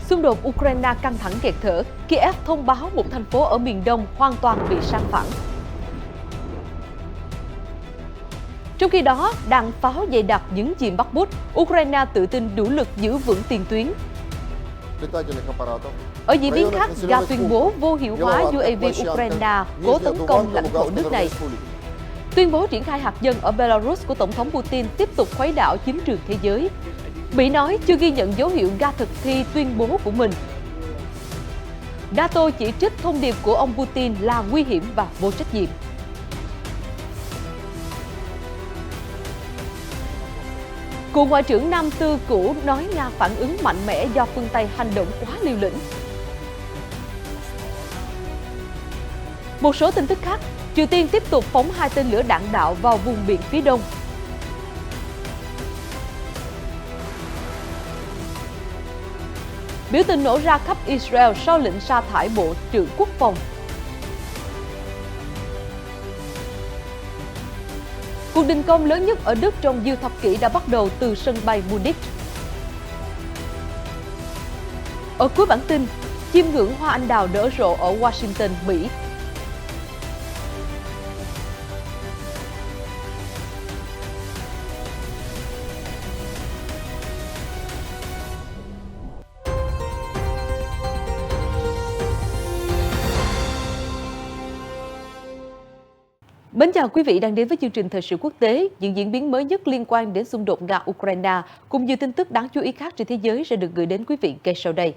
Xung đột Ukraine căng thẳng nghẹt thở, Kiev thông báo một thành phố ở miền đông hoàn toàn bị san phẳng. Trong khi đó, đạn pháo dày đặc nhấn chìm Bakhmut, Ukraine tự tin đủ lực giữ vững tiền tuyến. Ở diễn biến khác, Nga tuyên bố vô hiệu hóa UAV Ukraine cố tấn công lãnh thổ nước này. Tuyên bố triển khai hạt nhân ở Belarus của Tổng thống Putin tiếp tục khuấy đảo chính trường thế giới. Mỹ nói chưa ghi nhận dấu hiệu Nga thực thi tuyên bố của mình. NATO chỉ trích thông điệp của ông Putin là nguy hiểm và vô trách nhiệm. Cựu Ngoại trưởng Nam Tư cũ nói Nga phản ứng mạnh mẽ do phương Tây hành động quá liều lĩnh. Một số tin tức khác, Triều Tiên tiếp tục phóng 2 tên lửa đạn đạo vào vùng biển phía đông. Biểu tình nổ ra khắp Israel sau lệnh sa thải Bộ trưởng Quốc phòng. Cuộc đình công lớn nhất ở Đức trong nhiều thập kỷ đã bắt đầu từ sân bay Munich. Ở cuối bản tin, chiêm ngưỡng hoa anh đào nở rộ ở Washington, Mỹ. Mến chào quý vị đang đến với chương trình Thời sự quốc tế. Những diễn biến mới nhất liên quan đến xung đột Nga-Ukraine cùng nhiều tin tức đáng chú ý khác trên thế giới sẽ được gửi đến quý vị ngay sau đây.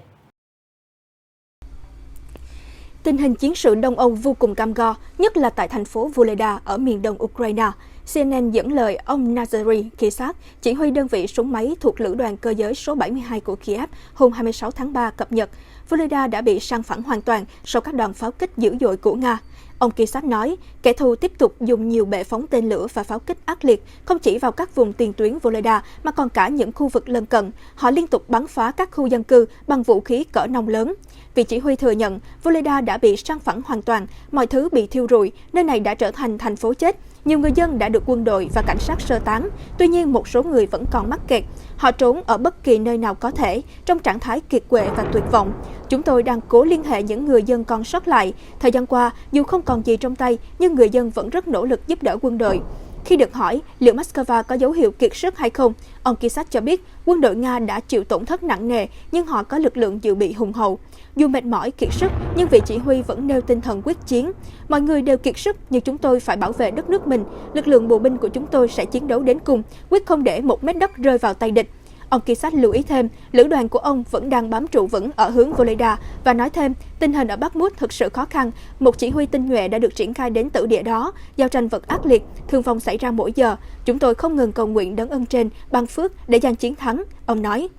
Tình hình chiến sự Đông Âu vô cùng cam go, nhất là tại thành phố Voleda ở miền đông Ukraine. CNN dẫn lời ông Nazary Kisat, chỉ huy đơn vị súng máy thuộc Lữ đoàn Cơ giới số 72 của Kiev hôm 26 tháng 3 cập nhật. Voleda đã bị san phẳng hoàn toàn sau các đòn pháo kích dữ dội của Nga. Ông Kisat nói, kẻ thù tiếp tục dùng nhiều bệ phóng tên lửa và pháo kích ác liệt, không chỉ vào các vùng tiền tuyến Voleda mà còn cả những khu vực lân cận. Họ liên tục bắn phá các khu dân cư bằng vũ khí cỡ nòng lớn. Vị chỉ huy thừa nhận, Voleda đã bị san phẳng hoàn toàn, mọi thứ bị thiêu rụi, nơi này đã trở thành thành phố chết. Nhiều người dân đã được quân đội và cảnh sát sơ tán, tuy nhiên một số người vẫn còn mắc kẹt. Họ trốn ở bất kỳ nơi nào có thể, trong trạng thái kiệt quệ và tuyệt vọng. Chúng tôi đang cố liên hệ những người dân còn sót lại. Thời gian qua, dù không còn gì trong tay, nhưng người dân vẫn rất nỗ lực giúp đỡ quân đội. Khi được hỏi liệu Moscow có dấu hiệu kiệt sức hay không, ông Kisat cho biết quân đội Nga đã chịu tổn thất nặng nề, nhưng họ có lực lượng dự bị hùng hậu. Dù mệt mỏi, kiệt sức, nhưng vị chỉ huy vẫn nêu tinh thần quyết chiến. Mọi người đều kiệt sức, nhưng chúng tôi phải bảo vệ đất nước mình. Lực lượng bộ binh của chúng tôi sẽ chiến đấu đến cùng, quyết không để một mét đất rơi vào tay địch. Ông Kisat lưu ý thêm, lữ đoàn của ông vẫn đang bám trụ vững ở hướng Voleda và nói thêm, tình hình ở Bakhmut thực sự khó khăn. Một chỉ huy tinh nhuệ đã được triển khai đến tử địa đó. Giao tranh vật ác liệt, thương vong xảy ra mỗi giờ. Chúng tôi không ngừng cầu nguyện đấng ân trên, ban phước để giành chiến thắng, ông nói.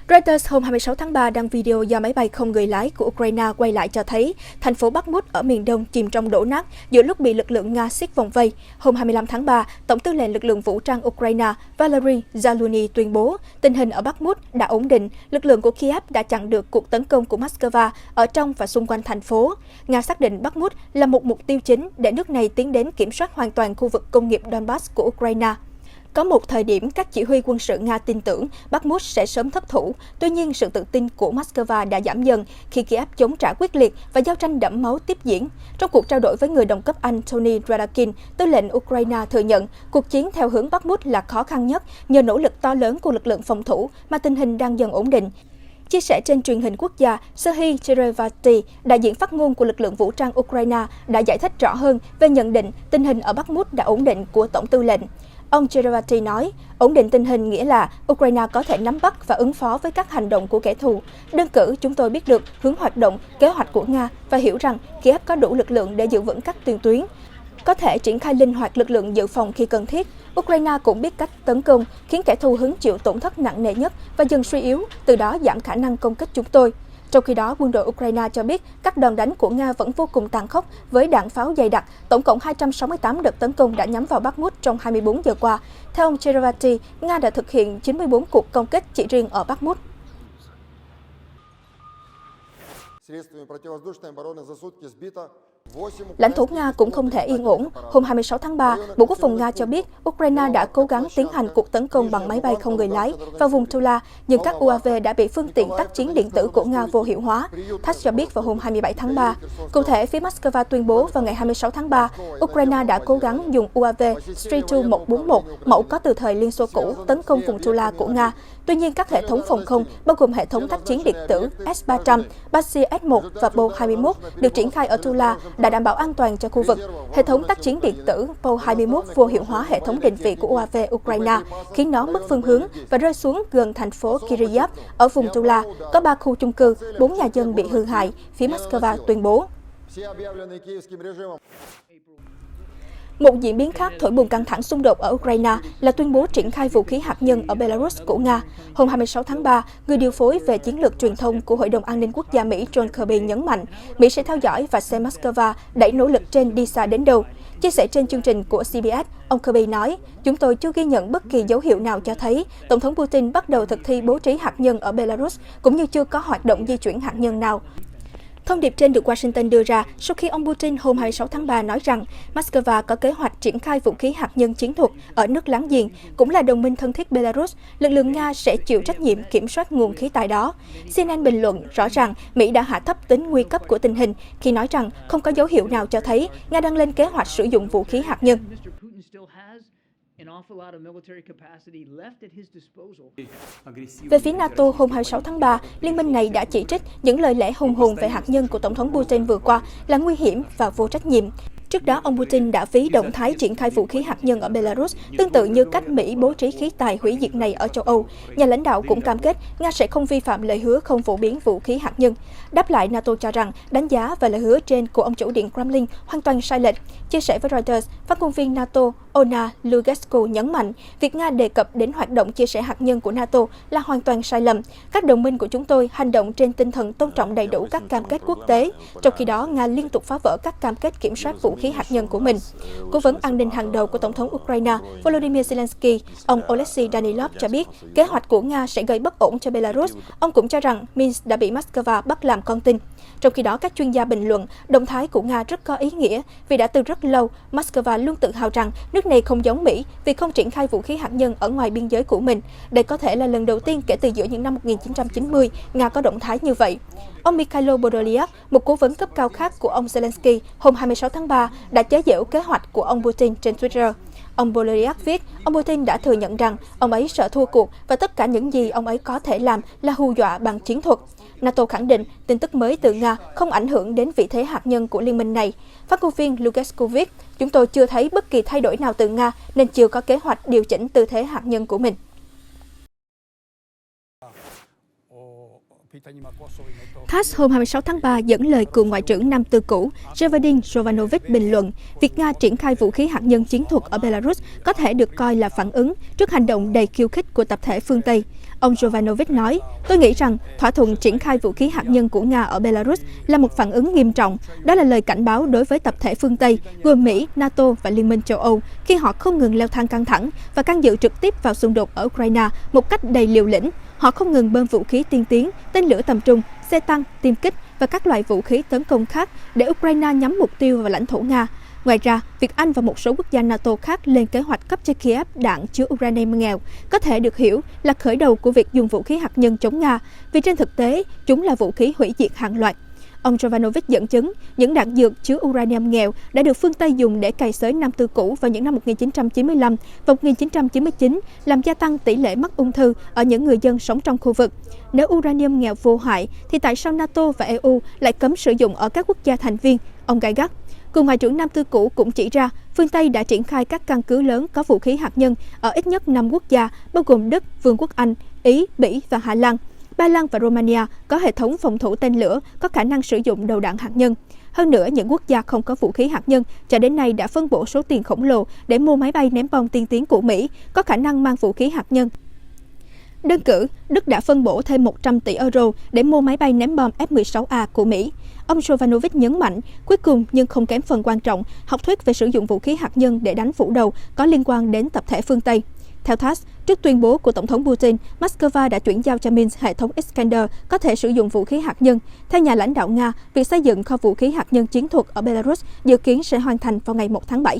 Reuters hôm 26 tháng 3 đăng video do máy bay không người lái của Ukraine quay lại cho thấy thành phố Bakhmut ở miền đông chìm trong đổ nát giữa lúc bị lực lượng Nga siết vòng vây. Hôm 25 tháng 3, Tổng tư lệnh lực lượng vũ trang Ukraine Valery Zaluzny tuyên bố tình hình ở Bakhmut đã ổn định, lực lượng của Kiev đã chặn được cuộc tấn công của Moscow ở trong và xung quanh thành phố. Nga xác định Bakhmut là một mục tiêu chính để nước này tiến đến kiểm soát hoàn toàn khu vực công nghiệp Donbass của Ukraine. Có một thời điểm, các chỉ huy quân sự Nga tin tưởng Bakhmut sẽ sớm thất thủ. Tuy nhiên, sự tự tin của Moscow đã giảm dần khi Kiev chống trả quyết liệt và giao tranh đẫm máu tiếp diễn. Trong cuộc trao đổi với người đồng cấp Anh Tony Radakin, tư lệnh Ukraine thừa nhận cuộc chiến theo hướng Bakhmut là khó khăn nhất nhờ nỗ lực to lớn của lực lượng phòng thủ mà tình hình đang dần ổn định. Chia sẻ trên truyền hình quốc gia, Serhiy Cherevati, đại diện phát ngôn của lực lượng vũ trang Ukraine, đã giải thích rõ hơn về nhận định tình hình ở Bakhmut đã ổn định của Tổng tư lệnh. Ông Cherevati nói, ổn định tình hình nghĩa là Ukraine có thể nắm bắt và ứng phó với các hành động của kẻ thù. Đơn cử, chúng tôi biết được hướng hoạt động, kế hoạch của Nga và hiểu rằng Kiev có đủ lực lượng để giữ vững các tiền tuyến, có thể triển khai linh hoạt lực lượng dự phòng khi cần thiết. Ukraine cũng biết cách tấn công, khiến kẻ thù hứng chịu tổn thất nặng nề nhất và dần suy yếu, từ đó giảm khả năng công kích chúng tôi. Trong khi đó, quân đội Ukraine cho biết các đòn đánh của Nga vẫn vô cùng tàn khốc với đạn pháo dày đặc. Tổng cộng 268 đợt tấn công đã nhắm vào Bakhmut trong 24 giờ qua. Theo ông Cherevati, Nga đã thực hiện 94 cuộc công kích chỉ riêng ở Bakhmut. Lãnh thổ Nga cũng không thể yên ổn. Hôm 26 tháng 3, Bộ Quốc phòng Nga cho biết Ukraine đã cố gắng tiến hành cuộc tấn công bằng máy bay không người lái vào vùng Tula, nhưng các UAV đã bị phương tiện tác chiến điện tử của Nga vô hiệu hóa. TASS cho biết vào hôm 27 tháng 3. Cụ thể, phía Moscow tuyên bố vào ngày 26 tháng 3, Ukraine đã cố gắng dùng UAV Stritu-141, mẫu có từ thời Liên Xô cũ, tấn công vùng Tula của Nga. Tuy nhiên, các hệ thống phòng không, bao gồm hệ thống tác chiến điện tử S-300, Basia S-1 và Bo-21 được triển khai ở Tula đã đảm bảo an toàn cho khu vực. Hệ thống tác chiến điện tử Bo-21 vô hiệu hóa hệ thống định vị của UAV Ukraine, khiến nó mất phương hướng và rơi xuống gần thành phố Kiryat ở vùng Tula. Có 3 khu chung cư, 4 nhà dân bị hư hại, phía Moscow tuyên bố. Một diễn biến khác thổi bùng căng thẳng xung đột ở Ukraine là tuyên bố triển khai vũ khí hạt nhân ở Belarus của Nga. Hôm 26 tháng 3, người điều phối về chiến lược truyền thông của Hội đồng An ninh Quốc gia Mỹ John Kirby nhấn mạnh Mỹ sẽ theo dõi và xem Moscow đẩy nỗ lực trên đi xa đến đâu. Chia sẻ trên chương trình của CBS, ông Kirby nói, chúng tôi chưa ghi nhận bất kỳ dấu hiệu nào cho thấy Tổng thống Putin bắt đầu thực thi bố trí hạt nhân ở Belarus, cũng như chưa có hoạt động di chuyển hạt nhân nào. Thông điệp trên được Washington đưa ra sau khi ông Putin hôm 26 tháng 3 nói rằng Moscow có kế hoạch triển khai vũ khí hạt nhân chiến thuật ở nước láng giềng, cũng là đồng minh thân thiết Belarus. Lực lượng Nga sẽ chịu trách nhiệm kiểm soát nguồn khí tại đó. CNN bình luận rõ ràng Mỹ đã hạ thấp tính nguy cấp của tình hình khi nói rằng không có dấu hiệu nào cho thấy Nga đang lên kế hoạch sử dụng vũ khí hạt nhân. Về phía NATO, hôm 26 tháng 3, liên minh này đã chỉ trích những lời lẽ hùng hồn về hạt nhân của Tổng thống Putin vừa qua là nguy hiểm và vô trách nhiệm. Trước đó, ông Putin đã ví động thái triển khai vũ khí hạt nhân ở Belarus tương tự như cách Mỹ bố trí khí tài hủy diệt này ở châu Âu. Nhà lãnh đạo cũng cam kết Nga sẽ không vi phạm lời hứa không phổ biến vũ khí hạt nhân. Đáp lại, NATO cho rằng đánh giá và lời hứa trên của ông chủ điện Kremlin hoàn toàn sai lệch. Chia sẻ với Reuters, phát ngôn viên NATO Ona Lugescu nhấn mạnh việc Nga đề cập đến hoạt động chia sẻ hạt nhân của NATO là hoàn toàn sai lầm. Các đồng minh của chúng tôi hành động trên tinh thần tôn trọng đầy đủ các cam kết quốc tế. Trong khi đó, Nga liên tục phá vỡ các cam kết kiểm soát vũ khí hạt nhân của mình. Cố vấn an ninh hàng đầu của Tổng thống Ukraine Volodymyr Zelensky, ông Oleksiy Danilov cho biết kế hoạch của Nga sẽ gây bất ổn cho Belarus. Ông cũng cho rằng Minsk đã bị Moscow bắt làm con tin. Trong khi đó, các chuyên gia bình luận, động thái của Nga rất có ý nghĩa vì đã từ rất lâu, Moscow luôn tự hào rằng nước này không giống Mỹ vì không triển khai vũ khí hạt nhân ở ngoài biên giới của mình. Đây có thể là lần đầu tiên kể từ giữa những năm 1990, Nga có động thái như vậy. Ông Mikhailo Podolyak, một cố vấn cấp cao khác của ông Zelensky, hôm 26 tháng 3 đã chế giễu kế hoạch của ông Putin trên Twitter. Ông Podolyak viết, ông Putin đã thừa nhận rằng ông ấy sợ thua cuộc và tất cả những gì ông ấy có thể làm là hù dọa bằng chiến thuật. NATO khẳng định tin tức mới từ Nga không ảnh hưởng đến vị thế hạt nhân của liên minh này. Phát ngôn viên Lugescu viết, chúng tôi chưa thấy bất kỳ thay đổi nào từ Nga nên chưa có kế hoạch điều chỉnh tư thế hạt nhân của mình. TASS hôm 26 tháng 3 dẫn lời cựu Ngoại trưởng Nam Tư cũ Zhevadin Jovanovic bình luận việc Nga triển khai vũ khí hạt nhân chiến thuật ở Belarus có thể được coi là phản ứng trước hành động đầy khiêu khích của tập thể phương Tây. Ông Jovanovic nói, tôi nghĩ rằng thỏa thuận triển khai vũ khí hạt nhân của Nga ở Belarus là một phản ứng nghiêm trọng. Đó là lời cảnh báo đối với tập thể phương Tây, gồm Mỹ, NATO và Liên minh châu Âu, khi họ không ngừng leo thang căng thẳng và can dự trực tiếp vào xung đột ở Ukraine một cách đầy liều lĩnh. Họ không ngừng bơm vũ khí tiên tiến, tên lửa tầm trung, xe tăng, tiêm kích và các loại vũ khí tấn công khác để Ukraine nhắm mục tiêu vào lãnh thổ Nga. Ngoài ra, việc Anh và một số quốc gia NATO khác lên kế hoạch cấp cho Kiev đạn chứa uranium nghèo có thể được hiểu là khởi đầu của việc dùng vũ khí hạt nhân chống Nga, vì trên thực tế, chúng là vũ khí hủy diệt hàng loạt. Ông Jovanovic dẫn chứng, những đạn dược chứa uranium nghèo đã được phương Tây dùng để cày xới Nam Tư cũ vào những năm 1995 và 1999, làm gia tăng tỷ lệ mắc ung thư ở những người dân sống trong khu vực. Nếu uranium nghèo vô hại, thì tại sao NATO và EU lại cấm sử dụng ở các quốc gia thành viên? Ông gay gắt. Cựu Ngoại trưởng Nam Tư cũ cũng chỉ ra, phương Tây đã triển khai các căn cứ lớn có vũ khí hạt nhân ở ít nhất 5 quốc gia, bao gồm Đức, Vương quốc Anh, Ý, Bỉ và Hà Lan. Ba Lan và Romania có hệ thống phòng thủ tên lửa có khả năng sử dụng đầu đạn hạt nhân. Hơn nữa, những quốc gia không có vũ khí hạt nhân cho đến nay đã phân bổ số tiền khổng lồ để mua máy bay ném bom tiên tiến của Mỹ có khả năng mang vũ khí hạt nhân. Đơn cử, Đức đã phân bổ thêm 100 tỷ euro để mua máy bay ném bom F-16A của Mỹ. Ông Jovanovic nhấn mạnh, cuối cùng nhưng không kém phần quan trọng, học thuyết về sử dụng vũ khí hạt nhân để đánh phủ đầu có liên quan đến tập thể phương Tây. Theo TASS, trước tuyên bố của Tổng thống Putin, Moscow đã chuyển giao cho Minsk hệ thống Iskander có thể sử dụng vũ khí hạt nhân. Theo nhà lãnh đạo Nga, việc xây dựng kho vũ khí hạt nhân chiến thuật ở Belarus dự kiến sẽ hoàn thành vào ngày 1 tháng 7.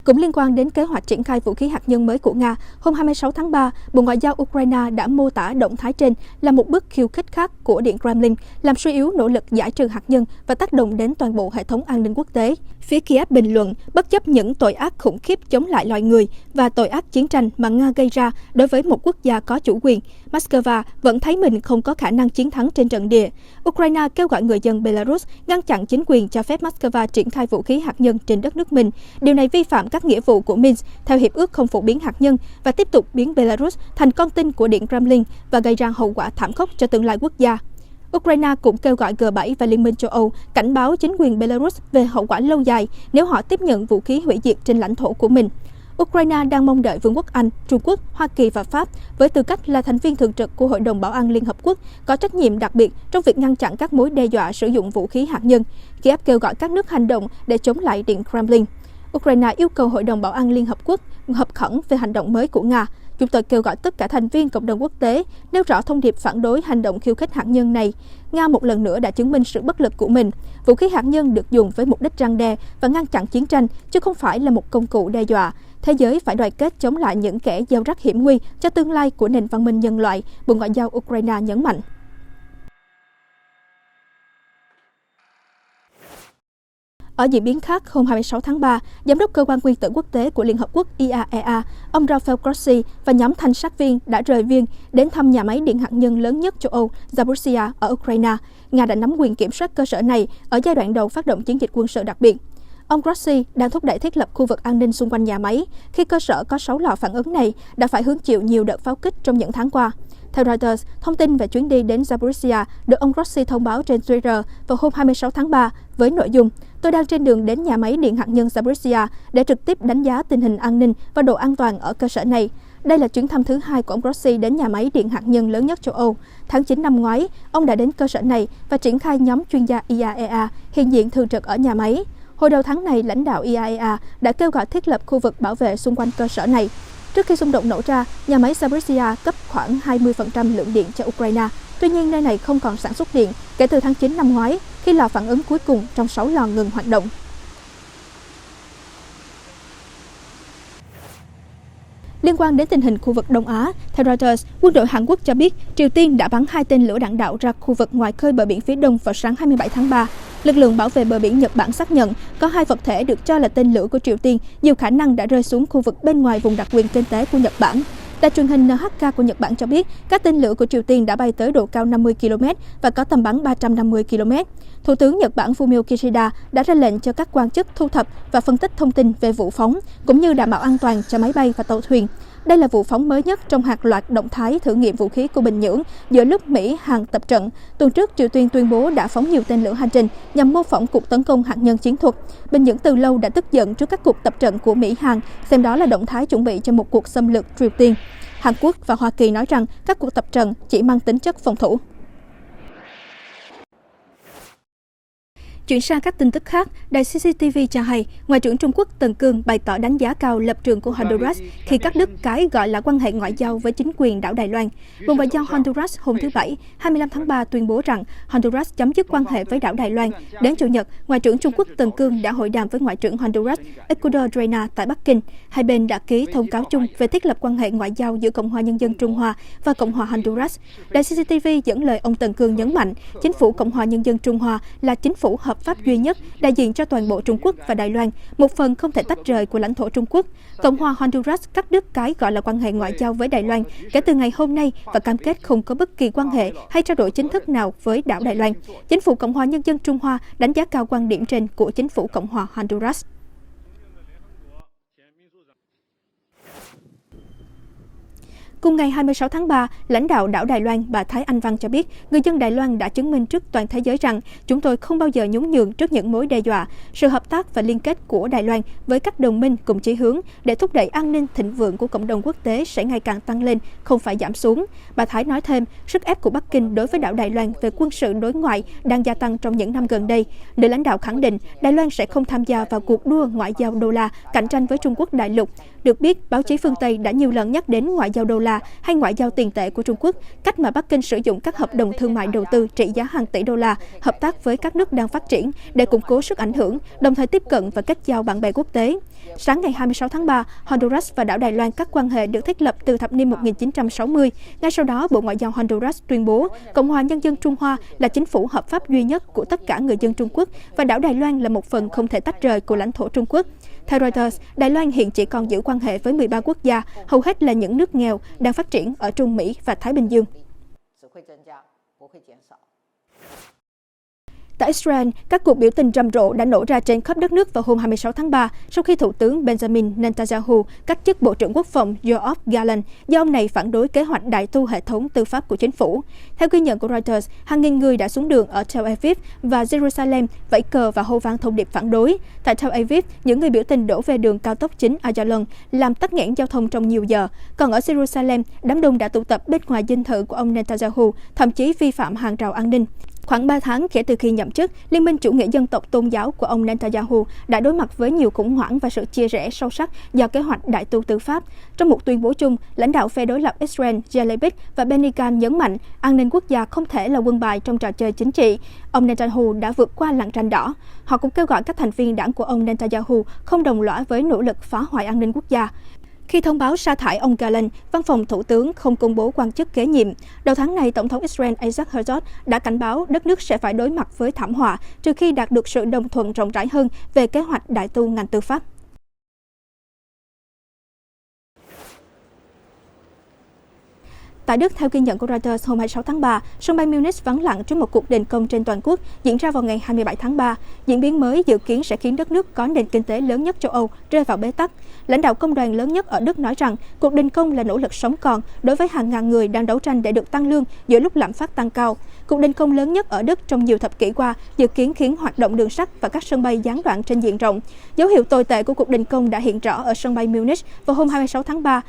Cũng liên quan đến kế hoạch triển khai vũ khí hạt nhân mới của Nga, hôm 26 tháng 3, Bộ Ngoại giao Ukraine đã mô tả động thái trên là một bước khiêu khích khác của Điện Kremlin, làm suy yếu nỗ lực giải trừ hạt nhân và tác động đến toàn bộ hệ thống an ninh quốc tế. Phía Kiev bình luận, bất chấp những tội ác khủng khiếp chống lại loài người và tội ác chiến tranh mà Nga gây ra đối với một quốc gia có chủ quyền, Moscow vẫn thấy mình không có khả năng chiến thắng trên trận địa. Ukraine kêu gọi người dân Belarus ngăn chặn chính quyền cho phép Moscow triển khai vũ khí hạt nhân trên đất nước mình. Điều này vi phạm các nghĩa vụ của Minsk theo Hiệp ước không phổ biến hạt nhân và tiếp tục biến Belarus thành con tin của Điện Kremlin và gây ra hậu quả thảm khốc cho tương lai quốc gia. Ukraine cũng kêu gọi G7 và Liên minh châu Âu cảnh báo chính quyền Belarus về hậu quả lâu dài nếu họ tiếp nhận vũ khí hủy diệt trên lãnh thổ của mình. Ukraine đang mong đợi Vương quốc Anh, Trung Quốc, Hoa Kỳ và Pháp với tư cách là thành viên thường trực của Hội đồng Bảo an Liên Hợp Quốc có trách nhiệm đặc biệt trong việc ngăn chặn các mối đe dọa sử dụng vũ khí hạt nhân. Kiev kêu gọi các nước hành động để chống lại Điện Kremlin. Ukraine yêu cầu Hội đồng Bảo an Liên Hợp Quốc họp khẩn về hành động mới của Nga. Chúng tôi kêu gọi tất cả thành viên cộng đồng quốc tế nêu rõ thông điệp phản đối hành động khiêu khích hạt nhân này. Nga một lần nữa đã chứng minh sự bất lực của mình. Vũ khí hạt nhân được dùng với mục đích răn đe và ngăn chặn chiến tranh, chứ không phải là một công cụ đe dọa. Thế giới phải đoàn kết chống lại những kẻ gieo rắc hiểm nguy cho tương lai của nền văn minh nhân loại, Bộ Ngoại giao Ukraine nhấn mạnh. Ở diễn biến khác, hôm 26 tháng 3, Giám đốc Cơ quan Nguyên tử Quốc tế của Liên Hợp Quốc IAEA, ông Rafael Grossi và nhóm thanh sát viên đã rời Viên đến thăm nhà máy điện hạt nhân lớn nhất châu Âu, Zaporizhzhia ở Ukraine. Nga đã nắm quyền kiểm soát cơ sở này ở giai đoạn đầu phát động chiến dịch quân sự đặc biệt. Ông Grossi đang thúc đẩy thiết lập khu vực an ninh xung quanh nhà máy, khi cơ sở có 6 lò phản ứng này đã phải hứng chịu nhiều đợt pháo kích trong những tháng qua. Theo Reuters, thông tin về chuyến đi đến Zaporizhzhia được ông Grossi thông báo trên Twitter vào hôm 26 tháng 3 với nội dung: "Tôi đang trên đường đến nhà máy điện hạt nhân Zaporizhzhia để trực tiếp đánh giá tình hình an ninh và độ an toàn ở cơ sở này." Đây là chuyến thăm thứ 2 của ông Grossi đến nhà máy điện hạt nhân lớn nhất châu Âu. Tháng 9 năm ngoái, ông đã đến cơ sở này và triển khai nhóm chuyên gia IAEA hiện diện thường trực ở nhà máy. Hồi đầu tháng này, lãnh đạo IAEA đã kêu gọi thiết lập khu vực bảo vệ xung quanh cơ sở này. Trước khi xung đột nổ ra, nhà máy Zaporizhzhia cấp khoảng 20% lượng điện cho Ukraine. Tuy nhiên, nơi này không còn sản xuất điện kể từ tháng 9 năm ngoái, khi lò phản ứng cuối cùng trong 6 lò ngừng hoạt động. Liên quan đến tình hình khu vực Đông Á, theo Reuters, quân đội Hàn Quốc cho biết Triều Tiên đã bắn 2 tên lửa đạn đạo ra khu vực ngoài khơi bờ biển phía đông vào sáng 27 tháng 3. Lực lượng bảo vệ bờ biển Nhật Bản xác nhận có 2 vật thể được cho là tên lửa của Triều Tiên nhiều khả năng đã rơi xuống khu vực bên ngoài vùng đặc quyền kinh tế của Nhật Bản. Đài truyền hình NHK của Nhật Bản cho biết các tên lửa của Triều Tiên đã bay tới độ cao 50 km và có tầm bắn 350 km. Thủ tướng Nhật Bản Fumio Kishida đã ra lệnh cho các quan chức thu thập và phân tích thông tin về vụ phóng, cũng như đảm bảo an toàn cho máy bay và tàu thuyền. Đây là vụ phóng mới nhất trong hàng loạt động thái thử nghiệm vũ khí của Bình Nhưỡng giữa lúc Mỹ-Hàn tập trận. Tuần trước, Triều Tiên tuyên bố đã phóng nhiều tên lửa hành trình nhằm mô phỏng cuộc tấn công hạt nhân chiến thuật. Bình Nhưỡng từ lâu đã tức giận trước các cuộc tập trận của Mỹ-Hàn, xem đó là động thái chuẩn bị cho một cuộc xâm lược Triều Tiên. Hàn Quốc và Hoa Kỳ nói rằng các cuộc tập trận chỉ mang tính chất phòng thủ. Chuyển sang các tin tức khác, đài CCTV cho hay, Ngoại trưởng Trung Quốc Tần Cương bày tỏ đánh giá cao lập trường của Honduras khi cắt đứt cái gọi là quan hệ ngoại giao với chính quyền đảo Đài Loan. Bộ Ngoại giao Honduras hôm thứ Bảy, 25 tháng 3 tuyên bố rằng Honduras chấm dứt quan hệ với đảo Đài Loan. Đến Chủ nhật, Ngoại trưởng Trung Quốc Tần Cương đã hội đàm với Ngoại trưởng Honduras Ecuador Reyna tại Bắc Kinh. Hai bên đã ký thông cáo chung về thiết lập quan hệ ngoại giao giữa Cộng hòa Nhân dân Trung Hoa và Cộng hòa Honduras. Đài CCTV dẫn lời ông Tần Cương nhấn mạnh, chính phủ Cộng hòa Nhân dân Trung Hoa là chính phủ hợp pháp duy nhất đại diện cho toàn bộ Trung Quốc và Đài Loan, một phần không thể tách rời của lãnh thổ Trung Quốc. Cộng hòa Honduras cắt đứt cái gọi là quan hệ ngoại giao với Đài Loan kể từ ngày hôm nay và cam kết không có bất kỳ quan hệ hay trao đổi chính thức nào với đảo Đài Loan. Chính phủ Cộng hòa Nhân dân Trung Hoa đánh giá cao quan điểm trên của chính phủ Cộng hòa Honduras. Cùng ngày 26 tháng 3, lãnh đạo đảo Đài Loan bà Thái Anh Văn cho biết, người dân Đài Loan đã chứng minh trước toàn thế giới rằng chúng tôi không bao giờ nhún nhường trước những mối đe dọa. Sự hợp tác và liên kết của Đài Loan với các đồng minh cùng chí hướng để thúc đẩy an ninh thịnh vượng của cộng đồng quốc tế sẽ ngày càng tăng lên, không phải giảm xuống. Bà Thái nói thêm, sức ép của Bắc Kinh đối với đảo Đài Loan về quân sự đối ngoại đang gia tăng trong những năm gần đây. Nữ lãnh đạo khẳng định Đài Loan sẽ không tham gia vào cuộc đua ngoại giao đô la cạnh tranh với Trung Quốc đại lục. Được biết, báo chí phương Tây đã nhiều lần nhắc đến ngoại giao đô la hay ngoại giao tiền tệ của Trung Quốc, cách mà Bắc Kinh sử dụng các hợp đồng thương mại đầu tư trị giá hàng tỷ đô la, hợp tác với các nước đang phát triển để củng cố sức ảnh hưởng, đồng thời tiếp cận và kết giao bạn bè quốc tế. Sáng ngày 26 tháng 3, Honduras và đảo Đài Loan các quan hệ được thiết lập từ thập niên 1960. Ngay sau đó, Bộ Ngoại giao Honduras tuyên bố Cộng hòa Nhân dân Trung Hoa là chính phủ hợp pháp duy nhất của tất cả người dân Trung Quốc và đảo Đài Loan là một phần không thể tách rời của lãnh thổ Trung Quốc. Theo Reuters, Đài Loan hiện chỉ còn giữ quan hệ với 13 quốc gia, hầu hết là những nước nghèo đang phát triển ở Trung Mỹ và Thái Bình Dương. Tại Israel, các cuộc biểu tình rầm rộ đã nổ ra trên khắp đất nước vào hôm 26 tháng 3 sau khi Thủ tướng Benjamin Netanyahu cách chức Bộ trưởng Quốc phòng Yoav Gallant do ông này phản đối kế hoạch đại tu hệ thống tư pháp của chính phủ. Theo ghi nhận của Reuters, hàng nghìn người đã xuống đường ở Tel Aviv và Jerusalem vẫy cờ và hô vang thông điệp phản đối. Tại Tel Aviv, những người biểu tình đổ về đường cao tốc chính Ayalon làm tắc nghẽn giao thông trong nhiều giờ. Còn ở Jerusalem, đám đông đã tụ tập bên ngoài dinh thự của ông Netanyahu, thậm chí vi phạm hàng rào an ninh. Khoảng 3 tháng kể từ khi nhậm chức, Liên minh chủ nghĩa dân tộc tôn giáo của ông Netanyahu đã đối mặt với nhiều khủng hoảng và sự chia rẽ sâu sắc do kế hoạch đại tu tư pháp. Trong một tuyên bố chung, lãnh đạo phe đối lập Israel Yair Lapid và Benny Gantz nhấn mạnh an ninh quốc gia không thể là quân bài trong trò chơi chính trị. Ông Netanyahu đã vượt qua lằn ranh đỏ. Họ cũng kêu gọi các thành viên đảng của ông Netanyahu không đồng lõa với nỗ lực phá hoại an ninh quốc gia. Khi thông báo sa thải ông Gallant, văn phòng thủ tướng không công bố quan chức kế nhiệm. Đầu tháng này, Tổng thống Israel Isaac Herzog đã cảnh báo đất nước sẽ phải đối mặt với thảm họa trừ khi đạt được sự đồng thuận rộng rãi hơn về kế hoạch đại tu ngành tư pháp. Tại Đức, theo ghi nhận của Reuters hôm 26 tháng 3, sân bay Munich vắng lặng trước một cuộc đình công trên toàn quốc diễn ra vào ngày 27 tháng 3. Diễn biến mới dự kiến sẽ khiến đất nước có nền kinh tế lớn nhất châu Âu rơi vào bế tắc. Lãnh đạo công đoàn lớn nhất ở Đức nói rằng cuộc đình công là nỗ lực sống còn đối với hàng ngàn người đang đấu tranh để được tăng lương giữa lúc lạm phát tăng cao. Cuộc đình công lớn nhất ở Đức trong nhiều thập kỷ qua dự kiến khiến hoạt động đường sắt và các sân bay gián đoạn trên diện rộng. Dấu hiệu tồi tệ của cuộc đình công đã hiện rõ ở sân bay Munich vào hôm 26 tháng 3.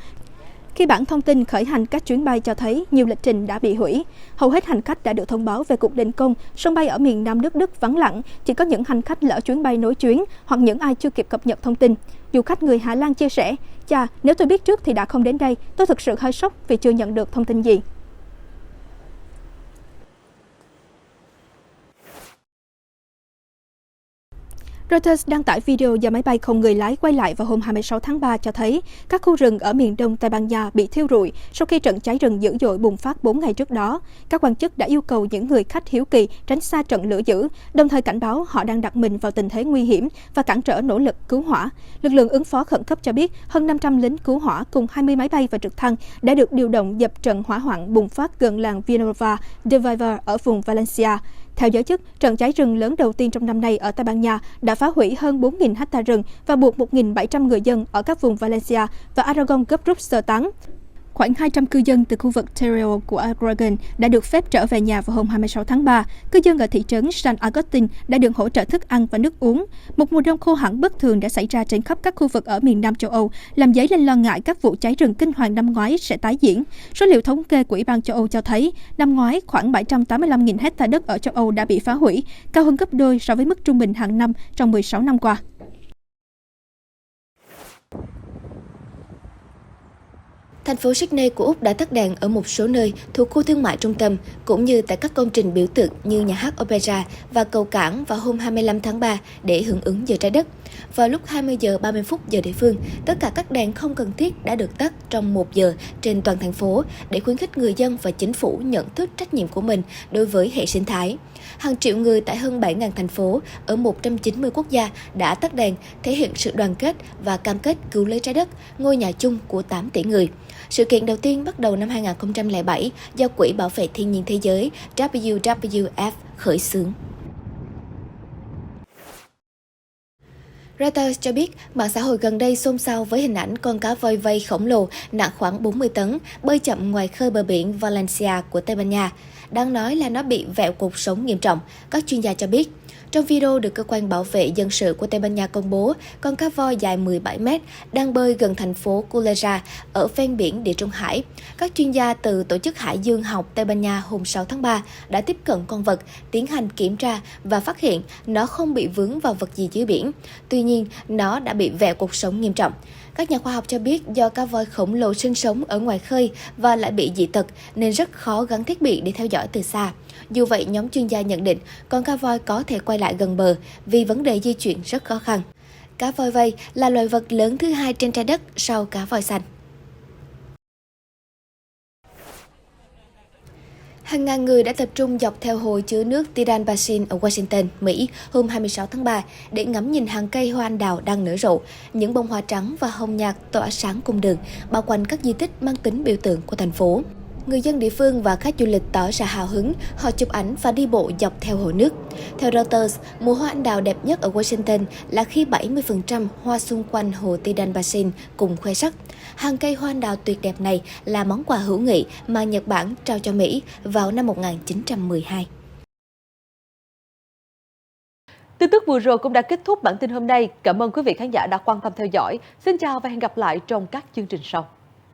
Khi bản thông tin khởi hành các chuyến bay cho thấy nhiều lịch trình đã bị hủy, hầu hết hành khách đã được thông báo về cuộc đình công. Sân bay ở miền Nam nước Đức vắng lặng, chỉ có những hành khách lỡ chuyến bay nối chuyến hoặc những ai chưa kịp cập nhật thông tin. Du khách người Hà Lan chia sẻ, "Chà, nếu tôi biết trước thì đã không đến đây, tôi thực sự hơi sốc vì chưa nhận được thông tin gì." Reuters đăng tải video do máy bay không người lái quay lại vào hôm 26 tháng 3 cho thấy các khu rừng ở miền đông Tây Ban Nha bị thiêu rụi sau khi trận cháy rừng dữ dội bùng phát 4 ngày trước đó. Các quan chức đã yêu cầu những người khách hiếu kỳ tránh xa trận lửa dữ, đồng thời cảnh báo họ đang đặt mình vào tình thế nguy hiểm và cản trở nỗ lực cứu hỏa. Lực lượng ứng phó khẩn cấp cho biết hơn 500 lính cứu hỏa cùng 20 máy bay và trực thăng đã được điều động dập trận hỏa hoạn bùng phát gần làng Vilanova de Veiga ở vùng Valencia. Theo giới chức, trận cháy rừng lớn đầu tiên trong năm nay ở Tây Ban Nha đã phá hủy hơn 4.000 ha rừng và buộc 1.700 người dân ở các vùng Valencia và Aragon gấp rút sơ tán. Khoảng 200 cư dân từ khu vực Teruel của Aragon đã được phép trở về nhà vào hôm 26 tháng 3. Cư dân ở thị trấn San Agustin đã được hỗ trợ thức ăn và nước uống. Một mùa đông khô hạn bất thường đã xảy ra trên khắp các khu vực ở miền Nam châu Âu, làm dấy lên lo ngại các vụ cháy rừng kinh hoàng năm ngoái sẽ tái diễn. Số liệu thống kê của Ủy ban châu Âu cho thấy, năm ngoái khoảng 785.000 hectare đất ở châu Âu đã bị phá hủy, cao hơn gấp đôi so với mức trung bình hàng năm trong 16 năm qua. Thành phố Sydney của Úc đã tắt đèn ở một số nơi thuộc khu thương mại trung tâm, cũng như tại các công trình biểu tượng như nhà hát Opera và cầu cảng vào hôm 25 tháng 3 để hưởng ứng giờ trái đất. Vào lúc 20 giờ 30 phút giờ địa phương, tất cả các đèn không cần thiết đã được tắt trong 1 giờ trên toàn thành phố để khuyến khích người dân và chính phủ nhận thức trách nhiệm của mình đối với hệ sinh thái. Hàng triệu người tại hơn 7.000 thành phố ở 190 quốc gia đã tắt đèn, thể hiện sự đoàn kết và cam kết cứu lấy trái đất, ngôi nhà chung của 8 tỷ người. Sự kiện đầu tiên bắt đầu năm 2007 do Quỹ Bảo vệ Thiên nhiên Thế giới WWF khởi xướng. Reuters cho biết, mạng xã hội gần đây xôn xao với hình ảnh con cá voi vây khổng lồ nặng khoảng 40 tấn bơi chậm ngoài khơi bờ biển Valencia của Tây Ban Nha. Đáng nói là nó bị vẹo cột sống nghiêm trọng, các chuyên gia cho biết. Trong video được cơ quan bảo vệ dân sự của Tây Ban Nha công bố, con cá voi dài 17 mét đang bơi gần thành phố Culera ở ven biển Địa Trung Hải. Các chuyên gia từ Tổ chức Hải dương học Tây Ban Nha hôm 6 tháng 3 đã tiếp cận con vật, tiến hành kiểm tra và phát hiện nó không bị vướng vào vật gì dưới biển. Tuy nhiên, nó đã bị vẹo cột sống nghiêm trọng. Các nhà khoa học cho biết do cá voi khổng lồ sinh sống ở ngoài khơi và lại bị dị tật nên rất khó gắn thiết bị để theo dõi từ xa. Dù vậy, nhóm chuyên gia nhận định con cá voi có thể quay lại gần bờ vì vấn đề di chuyển rất khó khăn. Cá voi vây là loài vật lớn thứ hai trên trái đất sau cá voi xanh. Hàng ngàn người đã tập trung dọc theo hồ chứa nước Tidal Basin ở Washington, Mỹ hôm 26 tháng 3 để ngắm nhìn hàng cây hoa anh đào đang nở rộ. Những bông hoa trắng và hồng nhạt tỏa sáng cung đường, bao quanh các di tích mang tính biểu tượng của thành phố. Người dân địa phương và khách du lịch tỏ ra hào hứng, họ chụp ảnh và đi bộ dọc theo hồ nước. Theo Reuters, mùa hoa anh đào đẹp nhất ở Washington là khi 70% hoa xung quanh hồ Tidal Basin cùng khoe sắc. Hàng cây hoa anh đào tuyệt đẹp này là món quà hữu nghị mà Nhật Bản trao cho Mỹ vào năm 1912. Tin tức vừa rồi cũng đã kết thúc bản tin hôm nay. Cảm ơn quý vị khán giả đã quan tâm theo dõi. Xin chào và hẹn gặp lại trong các chương trình sau.